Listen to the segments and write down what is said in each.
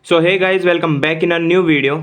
So hey guys, welcome back in a new video.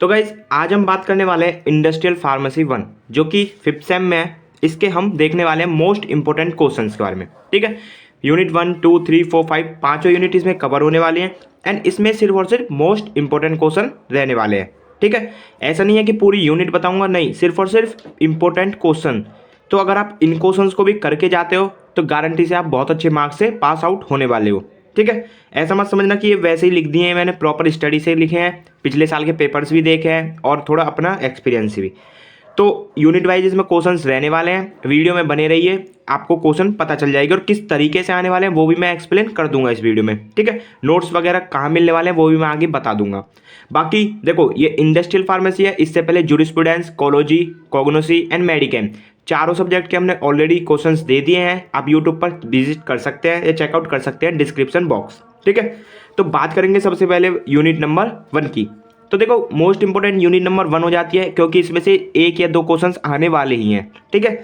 तो guys आज हम बात करने वाले हैं इंडस्ट्रियल फार्मेसी 1 जो कि 5th सेम में है। इसके हम देखने वाले हैं मोस्ट इंपॉर्टेंट क्वेश्चंस के बारे में। ठीक है, यूनिट 1, 2, 3, 4, 5 पाँचों यूनिट इसमें कवर होने वाली हैं एंड इसमें सिर्फ और सिर्फ मोस्ट इंपॉर्टेंट क्वेश्चन रहने वाले हैं। ठीक है, ऐसा नहीं है कि पूरी यूनिट बताऊंगा, नहीं, सिर्फ और सिर्फ इंपॉर्टेंट क्वेश्चन। तो अगर आप इन क्वेश्चंस को भी करके जाते हो तो गारंटी से आप बहुत अच्छे मार्क्स से पास आउट होने वाले हो। ठीक है, ऐसा मत समझना कि ये वैसे ही लिख दिए हैं, मैंने प्रॉपर स्टडी से लिखे हैं, पिछले साल के पेपर्स भी देखे हैं और थोड़ा अपना एक्सपीरियंस भी। तो यूनिट वाइज इसमें क्वेश्चंस रहने वाले हैं, वीडियो में बने रहिए, आपको क्वेश्चन पता चल जाएगी और किस तरीके से आने वाले हैं वो भी मैं एक्सप्लेन कर दूंगा इस वीडियो में। ठीक है, नोट्स वगैरह कहाँ मिलने वाले हैं वो भी मैं आगे बता दूंगा। बाकी देखो, ये इंडस्ट्रियल फार्मेसी है, इससे पहले जूरिस्प्रूडेंस, कोलॉजी, कॉग्नोसी एंड मेडिकेम चारों सब्जेक्ट के हमने ऑलरेडी क्वेश्चंस दे दिए हैं। आप यूट्यूब पर विजिट कर सकते हैं या चेकआउट कर सकते हैं डिस्क्रिप्शन बॉक्स। ठीक है, तो बात करेंगे सबसे पहले यूनिट नंबर 1 की। तो देखो, मोस्ट इंपोर्टेंट यूनिट नंबर 1 हो जाती है क्योंकि इसमें से एक या दो क्वेश्चंस आने वाले ही हैं। ठीक है,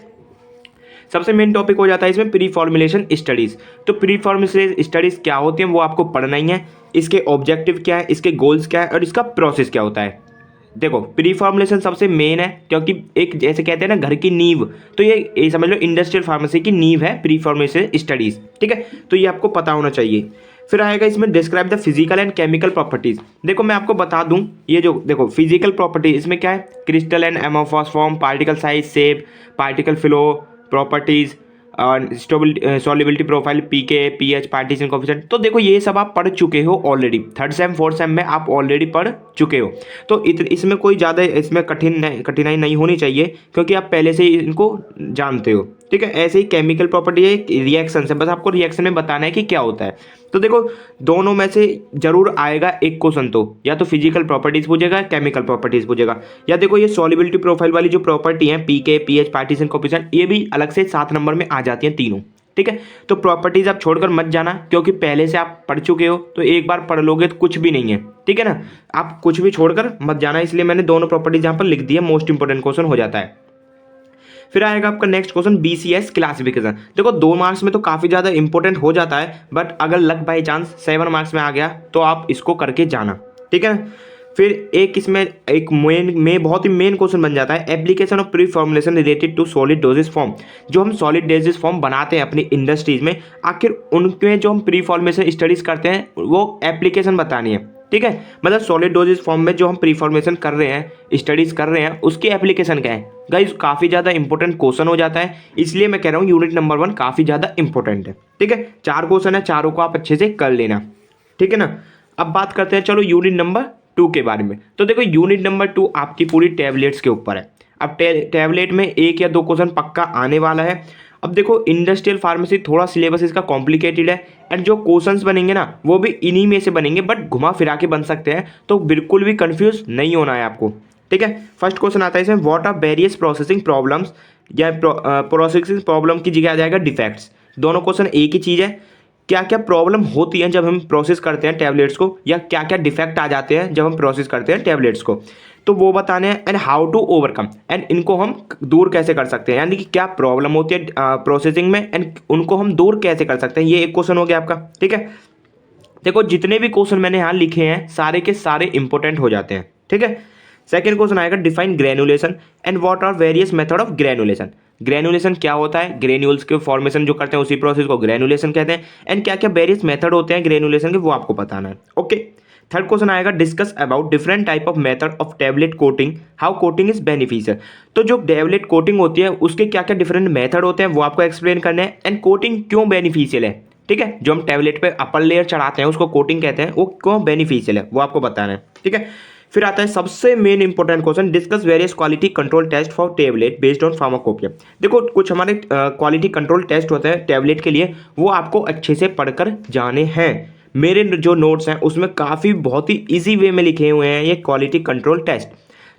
सबसे मेन टॉपिक हो जाता है इसमें प्री फॉर्मुलेशन स्टडीज़। तो प्री फॉर्मुलेशन स्टडीज़ क्या होती हैं वो आपको पढ़ना ही है, इसके ऑब्जेक्टिव क्या है, इसके गोल्स क्या है और इसका प्रोसेस क्या होता है। देखो, प्री फॉर्मुलेशन सबसे मेन है क्योंकि एक जैसे कहते हैं ना घर की नींव, तो ये समझ लो इंडस्ट्रियल फार्मेसी की नींव है प्री फॉर्मुलेशन स्टडीज़। ठीक है, तो ये आपको पता होना चाहिए। फिर आएगा इसमें describe the physical and chemical properties. देखो मैं आपको बता दूं, ये जो देखो फिजिकल प्रॉपर्टी इसमें क्या है, crystal and amorphous form, particle size, shape, particle flow properties, solubility profile, pK, pH, partition coefficient. तो देखो ये सब आप पढ़ चुके हो already, 3rd same 4th same में आप ऑलरेडी पढ़ चुके हो। तो इसमें कोई ज़्यादा इसमें कठिनाई नहीं होनी चाहिए क्योंकि आप पहले से ही इनको जानते हो। ठीक है, ऐसे ही केमिकल प्रॉपर्टी है, रिएक्शन है, बस आपको रिएक्शन में बताना है कि क्या होता है। तो देखो दोनों में से जरूर आएगा एक क्वेश्चन, तो या तो फिजिकल प्रॉपर्टीज पूछेगा, केमिकल प्रॉपर्टीज पूछेगा, या देखो ये सॉल्युबिलिटी प्रोफाइल वाली जो प्रॉपर्टी है, पीके, पीएच, पार्टीशन कोएफिशिएंट, ये भी अलग से 7 नंबर में आ जाती हैं तीनों। ठीक है, तो प्रॉपर्टीज आप छोड़कर मत जाना क्योंकि पहले से आप पढ़ चुके हो, तो एक बार पढ़ लोगे तो कुछ भी नहीं है। ठीक है ना, आप कुछ भी छोड़कर मत जाना, इसलिए मैंने दोनों प्रॉपर्टीज यहाँ पर लिख दी है, मोस्ट इंपोर्टेंट क्वेश्चन हो जाता है। फिर आएगा आपका नेक्स्ट क्वेश्चन बीसीएस क्लासिफिकेशन। देखो 2 मार्क्स में तो काफ़ी ज़्यादा इंपॉर्टेंट हो जाता है, बट अगर लक बाई चांस 7 मार्क्स में आ गया तो आप इसको करके जाना। ठीक है, फिर एक इसमें एक बहुत ही मेन क्वेश्चन बन जाता है, application of pre formulation related to solid dosages form. जो हम सॉलिड डोजेज फॉर्म बनाते हैं अपनी इंडस्ट्रीज में, आखिर उनमें जो हम प्री फॉर्मुलेशन स्टडीज करते हैं वो एप्लीकेशन बतानी है। ठीक है, मतलब सॉलिड डोजेज फॉर्म में जो हम प्री फॉर्मुलेशन कर रहे हैं, स्टडीज कर रहे हैं, उसकी एप्लीकेशन क्या है। गाइस काफ़ी ज़्यादा इंपॉर्टेंट क्वेश्चन हो जाता है, इसलिए मैं कह रहा हूँ यूनिट नंबर 1 काफ़ी ज़्यादा इंपॉर्टेंट है। ठीक है, 4 क्वेश्चन है, चारों को आप अच्छे से कर लेना। ठीक है ना, अब बात करते हैं चलो यूनिट नंबर 2 के बारे में। तो देखो यूनिट नंबर 2 आपकी पूरी टैबलेट्स के ऊपर है। अब टैबलेट में 1 या 2 क्वेश्चन पक्का आने वाला है। अब देखो इंडस्ट्रियल फार्मेसी थोड़ा सिलेबस इसका कॉम्प्लिकेटेड है एंड जो क्वेश्चंस बनेंगे ना वो भी इन्हीं में से बनेंगे, बट घुमा फिरा के बन सकते हैं, तो बिल्कुल भी कंफ्यूज नहीं होना है आपको। ठीक है, फर्स्ट क्वेश्चन आता है इसमें, what are various processing problems, या प्रोसेसिंग प्रॉब्लम की जगह आ जाएगा डिफेक्ट्स। दोनों क्वेश्चन एक ही चीज़ है, क्या क्या प्रॉब्लम होती हैं जब हम प्रोसेस करते हैं टैबलेट्स को, या क्या क्या डिफेक्ट आ जाते हैं जब हम प्रोसेस करते हैं टैबलेट्स को, तो वो बताने हैं, and how to overcome, and इनको हम दूर कैसे कर सकते हैं, यानी कि क्या प्रॉब्लम होती है प्रोसेसिंग में एंड उनको हम दूर कैसे कर सकते हैं। ये एक क्वेश्चन हो गया आपका। ठीक है, देखो जितने भी क्वेश्चन मैंने यहाँ लिखे हैं सारे के सारे इंपॉर्टेंट हो जाते हैं। ठीक है, सेकेंड क्वेश्चन आएगा, define granulation and what are various method of granulation. Granulation क्या होता है, ग्रेन्यूल्स के फॉर्मेशन जो करते हैं उसी प्रोसेस को ग्रेनुलेशन कहते हैं, एंड क्या क्या वेरियस मेथड होते हैं ग्रेनुलेशन के वो आपको बताना है। ओके, थर्ड क्वेश्चन आएगा, discuss about different type of method of tablet coating, how coating is beneficial. तो जो टैबलेट कोटिंग होती है उसके क्या क्या डिफरेंट मेथड होते हैं वो आपको एक्सप्लेन करने हैं, एंड कोटिंग क्यों बेनिफिशियल है। ठीक है, जो हम टैबलेट पे अपर लेयर चढ़ाते हैं उसको कोटिंग कहते हैं, वो क्यों बेनिफिशियल है वो आपको बताना है। ठीक है, फिर आता है सबसे main important question, discuss various quality control test for tablet based on pharmacopoeia. देखो कुछ हमारे क्वालिटी कंट्रोल टेस्ट होते हैं टैबलेट के लिए, वो आपको अच्छे से पढ़कर जाने हैं। मेरे जो नोट्स हैं उसमें काफ़ी बहुत ही इजी वे में लिखे हुए हैं ये क्वालिटी कंट्रोल टेस्ट।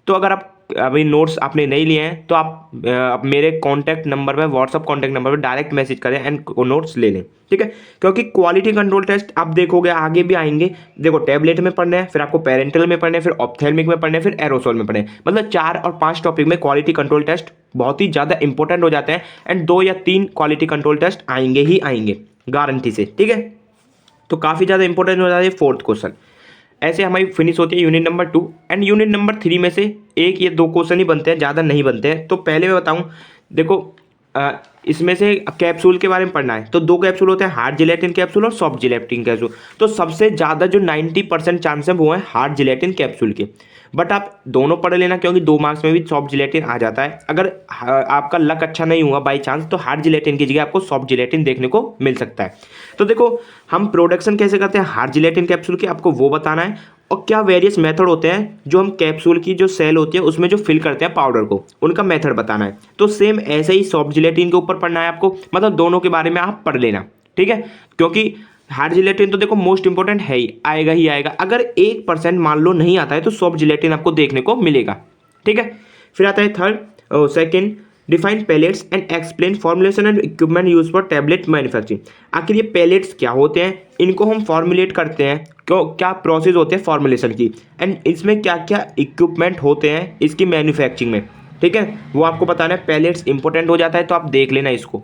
तो अगर आप अभी नोट्स आपने नहीं लिए हैं तो आप मेरे कॉन्टैक्ट नंबर पर, व्हाट्सअप कॉन्टैक्ट नंबर पर डायरेक्ट मैसेज करें एंड नोट्स ले लें। ठीक है, क्योंकि क्वालिटी कंट्रोल टेस्ट आप देखोगे आगे भी आएंगे। देखो टैबलेट में पढ़ना है, फिर आपको पेरेंटल में पढ़ना है, फिर ऑप्थेल्मिक में पढ़ना है, फिर एरोसोल में पढ़ना है, मतलब 4 और 5 टॉपिक में क्वालिटी कंट्रोल टेस्ट बहुत ही ज़्यादा इंपॉर्टेंट हो जाते हैं, एंड 2 या 3 क्वालिटी कंट्रोल टेस्ट आएंगे ही आएंगे गारंटी से। ठीक है, तो काफ़ी ज़्यादा इंपॉर्टेंट हो जाता है फोर्थ क्वेश्चन, ऐसे हमारी फिनिश होती है unit number 2 and unit number 3 में से एक ये 2 क्वेश्चन ही बनते हैं, ज़्यादा नहीं बनते हैं। तो पहले मैं बताऊं, देखो इसमें से कैप्सूल के बारे में पढ़ना है तो 2 कैप्सूल होते हैं, हार्ड जिलेटिन कैप्सूल और सॉफ्ट जिलेटिन कैप्सूल। तो सबसे ज़्यादा जो 90% चांस है वो है हार्ड जिलेटिन कैप्सूल के। बट आप दोनों पढ़ लेना क्योंकि 2 मार्क्स में भी सॉफ्ट जिलेटिन आ जाता है। अगर आपका लक अच्छा नहीं हुआ बाई चांस तो हार्ड जिलेटिन की जगह आपको सॉफ्ट जिलेटिन देखने को मिल सकता है। तो देखो हम प्रोडक्शन कैसे करते हैं हार्ड जिलेटिन कैप्सूल की, आपको वो बताना है। और क्या वेरियस मेथड होते हैं जो हम कैप्सूल की जो सेल होती है उसमें जो फिल करते हैं पाउडर को, उनका मेथड बताना है। तो सेम ऐसे ही सॉफ्ट जिलेटिन के ऊपर पढ़ना है आपको, मतलब दोनों के बारे में आप पढ़ लेना, ठीक है। क्योंकि हार्ड जिलेटिन तो देखो मोस्ट इंपॉर्टेंट है ही आएगा। अगर 1% मान लो नहीं आता है तो सॉफ्ट जिलेटिन आपको देखने को मिलेगा, ठीक है। फिर आता है second, define pellets and explain formulation and equipment use for tablet manufacturing. आखिर ये पैलेट्स क्या होते हैं, इनको हम फॉर्मुलेट करते हैं, क्यों क्या प्रोसेस होते हैं फॉर्मुलेशन की, एंड इसमें क्या क्या इक्विपमेंट होते हैं इसकी मैन्युफैक्चरिंग में, ठीक है, वो आपको बताना है। पैलेट्स इंपॉर्टेंट हो जाता है तो आप देख लेना इसको।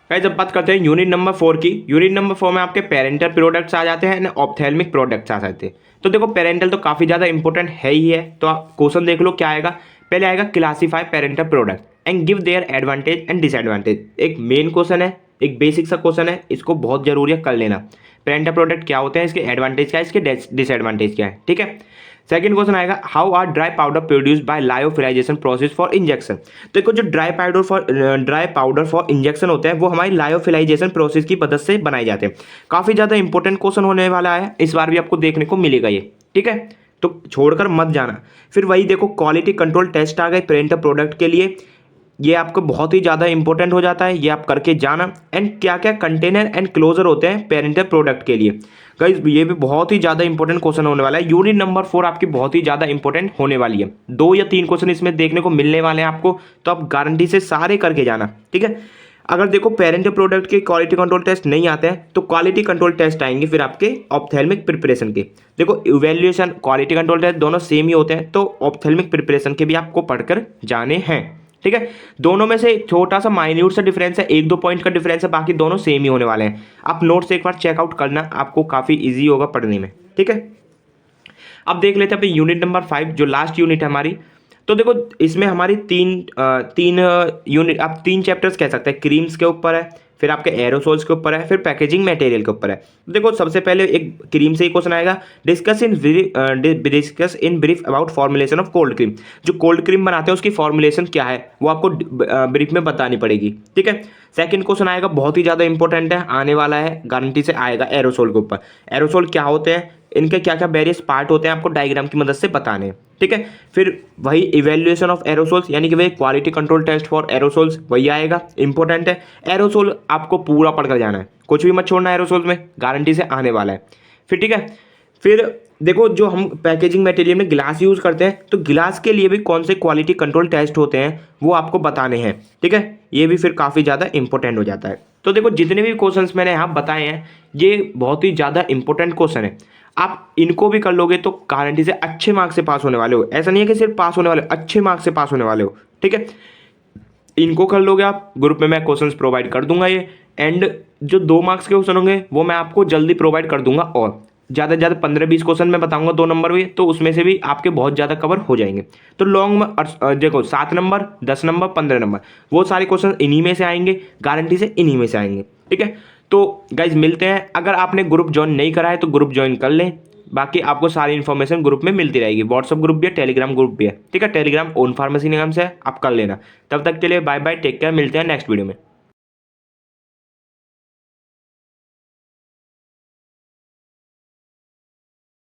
जब बात करते हैं यूनिट नंबर 4 की, यूनिट नंबर 4 में आपके पेरेंटल प्रोडक्ट्स आ जाते हैं एंड ऑप्थेल्मिक प्रोडक्ट्स आ जाते हैं। तो देखो पेरेंटल तो काफ़ी ज़्यादा इंपॉर्टेंट है ही है। तो आप क्वेश्चन देख लो क्या आएगा। पहले आएगा classify parental product and give their advantage and disadvantage. एक मेन क्वेश्चन है, एक बेसिक सा क्वेश्चन है, इसको बहुत जरूरी है कर लेना। पेरेंटल प्रोडक्ट क्या होते हैं, इसके एडवांटेज क्या है, इसके डिसएडवांटेज क्या है, ठीक है। सेकंड क्वेश्चन आएगा how are dry powder produced by lyophilization process for injection. तो देखो जो ड्राई पाउडर फॉर इंजेक्शन होते हैं वो हमारी लायोफिलाइजेशन प्रोसेस की मदद से बनाए जाते हैं। काफ़ी ज़्यादा इंपॉर्टेंट क्वेश्चन होने वाला है, इस बार भी आपको देखने को मिलेगा ये, ठीक है, तो छोड़कर मत जाना। फिर वही देखो क्वालिटी कंट्रोल टेस्ट आ गए पेरेंटल प्रोडक्ट के लिए, ये आपको बहुत ही ज़्यादा इंपॉर्टेंट हो जाता है, ये आप करके जाना। एंड क्या क्या कंटेनर एंड क्लोजर होते हैं पेरेंटल प्रोडक्ट के लिए, गाइस ये भी बहुत ही ज़्यादा इंपॉर्टेंट क्वेश्चन होने वाला है। यूनिट नंबर 4 आपकी बहुत ही ज़्यादा इंपॉर्टेंट होने वाली है, 2 या 3 क्वेश्चन इसमें देखने को मिलने वाले हैं आपको, तो आप गारंटी से सारे करके जाना, ठीक है। अगर देखो पेरेंटल प्रोडक्ट के क्वालिटी कंट्रोल टेस्ट नहीं आते हैं तो क्वालिटी कंट्रोल टेस्ट आएंगे फिर आपके ऑप्थेल्मिक प्रिपरेशन के। देखो इवैल्यूएशन क्वालिटी कंट्रोल टेस्ट दोनों सेम ही होते हैं, तो ऑप्थेल्मिक प्रिपरेशन के भी आपको पढ़कर जाने हैं, ठीक है। दोनों में से छोटा सा माइन्यूट सा डिफरेंस है, 1-2 पॉइंट का डिफरेंस है, बाकी दोनों सेम ही होने वाले हैं। आप नोट्स एक बार चेकआउट करना, आपको काफ़ी इजी होगा पढ़ने में, ठीक है। अब देख लेते हैं अपनी यूनिट नंबर 5 जो लास्ट यूनिट है हमारी। तो देखो इसमें हमारी तीन यूनिट, आप 3 चैप्टर्स कह सकते हैं। क्रीम्स के ऊपर है, फिर आपके एरोसोल्स के ऊपर है, फिर पैकेजिंग मटेरियल के ऊपर है। तो देखो सबसे पहले एक क्रीम से ही क्वेश्चन आएगा, discuss in brief about formulation of cold cream. जो कोल्ड क्रीम बनाते हैं उसकी फॉर्मुलेशन क्या है वो आपको ब्रीफ में बतानी पड़ेगी, ठीक है। सेकंड क्वेश्चन आएगा बहुत ही ज़्यादा इंपॉर्टेंट है, आने वाला है, गारंटी से आएगा, एरोसोल के ऊपर। एरोसोल क्या होते हैं, इनके क्या क्या वेरियस पार्ट होते हैं आपको डायग्राम की मदद से बताने हैं, ठीक है। फिर वही इवैल्यूएशन ऑफ एरोसोल्स यानी कि वही quality control test for aerosols वही आएगा, इंपॉर्टेंट है। एरोसोल आपको पूरा पढ़कर जाना है, कुछ भी मत छोड़ना एरोसोल में, गारंटी से आने वाला है, फिर ठीक है। फिर देखो जो हम पैकेजिंग मटेरियल में गिलास यूज़ करते हैं तो गिलास के लिए भी कौन से क्वालिटी कंट्रोल टेस्ट होते हैं वो आपको बताने हैं, ठीक है। ये भी फिर काफ़ी ज़्यादा इंपॉर्टेंट हो जाता है। तो देखो जितने भी क्वेश्चंस मैंने यहाँ बताए हैं ये बहुत ही ज़्यादा इंपॉर्टेंट क्वेश्चन है, आप इनको भी कर लोगे तो गारंटी से अच्छे मार्क्स से पास होने वाले हो। ऐसा नहीं है कि सिर्फ पास होने वाले, अच्छे मार्क्स से पास होने वाले हो, ठीक है। इनको कर लोगे आप, ग्रुप में मैं क्वेश्चंस प्रोवाइड कर दूंगा ये, एंड जो 2 मार्क्स के क्वेश्चन होंगे वो मैं आपको जल्दी प्रोवाइड कर दूंगा, और ज़्यादा से ज़्यादा 15-20 क्वेश्चन मैं बताऊंगा 2 नंबर में, तो उसमें से भी आपके बहुत ज़्यादा कवर हो जाएंगे। तो लॉन्ग में देखो 7 नंबर, 10 नंबर, 15 नंबर वो सारे क्वेश्चन इन्हीं में से आएंगे, गारंटी से इन्हीं में से आएंगे, ठीक है। तो गाइज मिलते हैं, अगर आपने ग्रुप ज्वाइन नहीं करा है तो ग्रुप ज्वाइन कर लें, बाकी आपको सारी इन्फॉर्मेशन ग्रुप में मिलती रहेगी। व्हाट्सअप ग्रुप भी है, टेलीग्राम ग्रुप भी है, ठीक है। टेलीग्राम ओन फार्मेसी नाम से आप कर लेना। तब तक के लिए बाय बाय, टेक केयर, मिलते हैं नेक्स्ट वीडियो में।